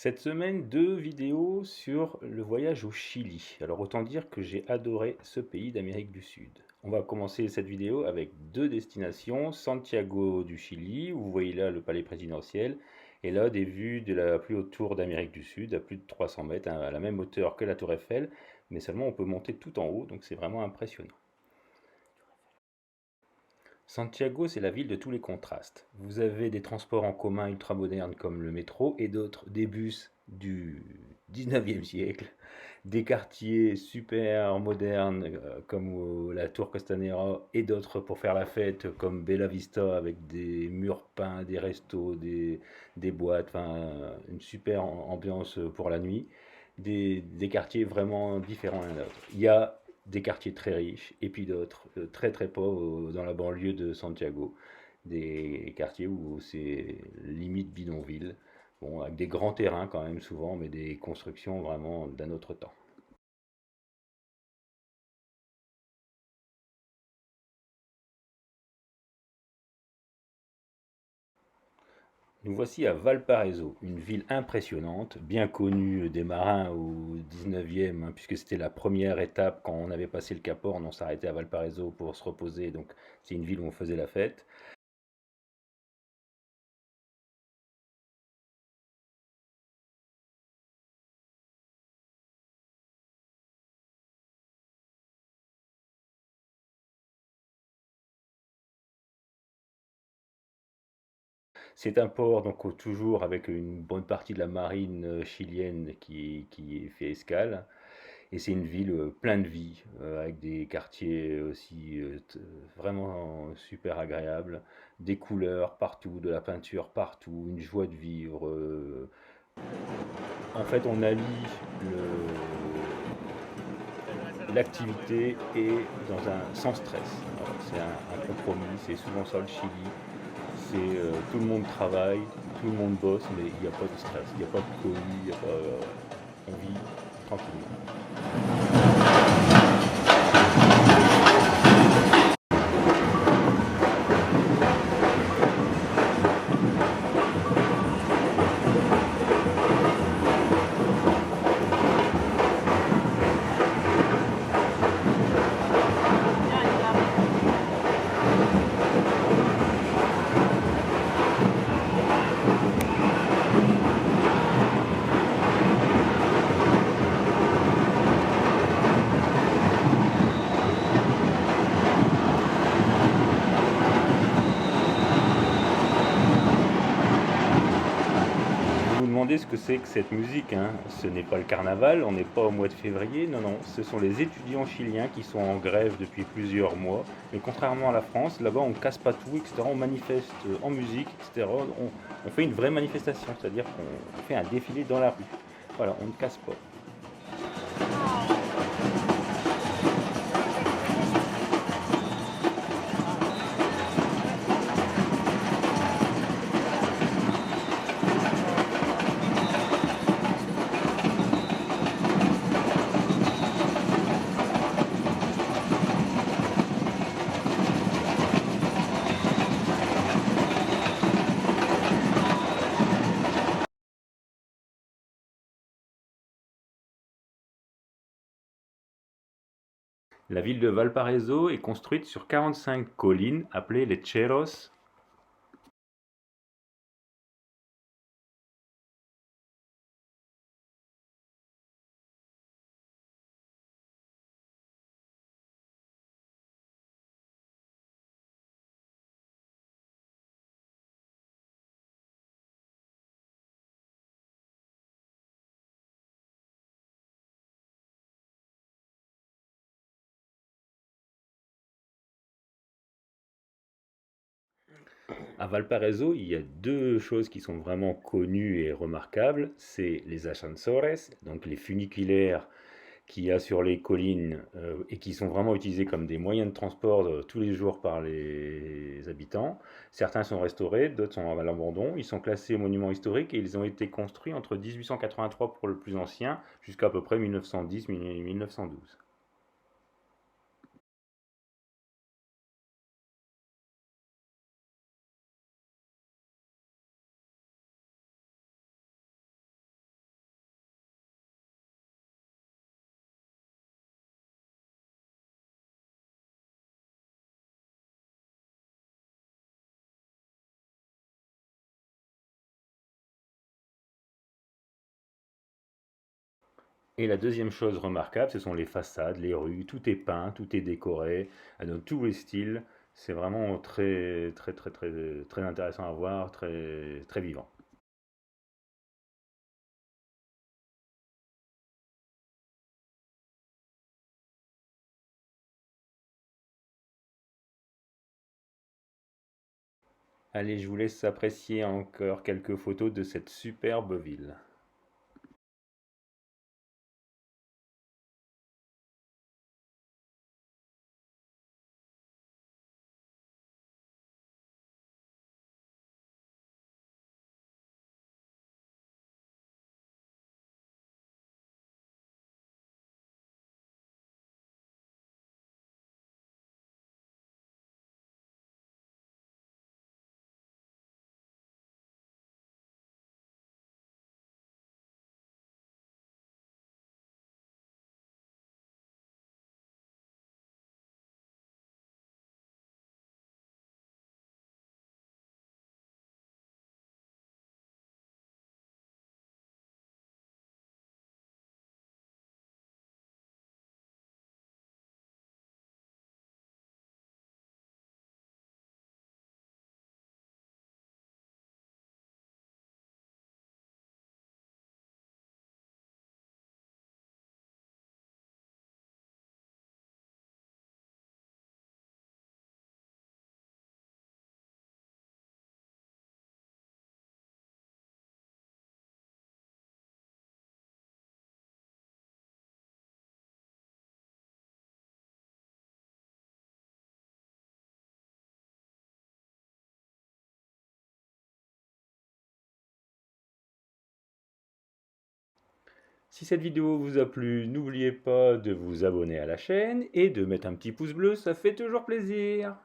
Cette semaine, deux vidéos sur le voyage au Chili. Alors autant dire que j'ai adoré ce pays d'Amérique du Sud. On va commencer cette vidéo avec deux destinations, Santiago du Chili, où vous voyez là le palais présidentiel, et là des vues de la plus haute tour d'Amérique du Sud, à plus de 300 mètres, hein, à la même hauteur que la tour Eiffel, mais seulement on peut monter tout en haut, donc c'est vraiment impressionnant. Santiago, c'est la ville de tous les contrastes. Vous avez des transports en commun ultramodernes comme le métro et d'autres, des bus du 19e siècle, des quartiers super modernes comme la Tour Costanera et d'autres pour faire la fête comme Bella Vista avec des murs peints, des restos, des boîtes, enfin une super ambiance pour la nuit. Des quartiers vraiment différents l'un de l'autre. Il y a des quartiers très riches et puis d'autres très très pauvres dans la banlieue de Santiago. Des quartiers où c'est limite bidonville. Bon, avec des grands terrains quand même souvent, mais des constructions vraiment d'un autre temps. Nous voici à Valparaiso, une ville impressionnante, bien connue des marins au 19e, hein, puisque c'était la première étape quand on avait passé le Cap Horn, on s'arrêtait à Valparaiso pour se reposer, donc c'est une ville où on faisait la fête. C'est un port donc toujours avec une bonne partie de la marine chilienne qui fait escale. Et c'est une ville pleine de vie, avec des quartiers aussi vraiment super agréables, des couleurs partout, de la peinture partout, une joie de vivre. En fait, on allie l'activité et dans sans stress. Voilà, c'est un compromis, c'est souvent ça le Chili. C'est tout le monde travaille, tout le monde bosse, mais il n'y a pas de stress, il n'y a pas de colis, il y a pas, on vit tranquillement. Vous vous demandez ce que c'est que cette musique, hein. Ce n'est pas le carnaval, on n'est pas au mois de février, non, non, ce sont les étudiants chiliens qui sont en grève depuis plusieurs mois. Mais contrairement à la France, là-bas on ne casse pas tout, etc. On manifeste en musique, etc. On fait une vraie manifestation, c'est-à-dire qu'on fait un défilé dans la rue. Voilà, on ne casse pas. La ville de Valparaiso est construite sur 45 collines appelées les Cheros. À Valparaiso, il y a deux choses qui sont vraiment connues et remarquables. C'est les ascensores, donc les funiculaires qu'il y a sur les collines et qui sont vraiment utilisés comme des moyens de transport tous les jours par les habitants. Certains sont restaurés, d'autres sont à l'abandon. Ils sont classés monuments historiques et ils ont été construits entre 1883 pour le plus ancien jusqu'à à peu près 1910-1912. Et la deuxième chose remarquable, ce sont les façades, les rues, tout est peint, tout est décoré, dans tous les styles. C'est vraiment très, très, très, très, très intéressant à voir, très, très vivant. Allez, je vous laisse apprécier encore quelques photos de cette superbe ville. Si cette vidéo vous a plu, n'oubliez pas de vous abonner à la chaîne et de mettre un petit pouce bleu, ça fait toujours plaisir.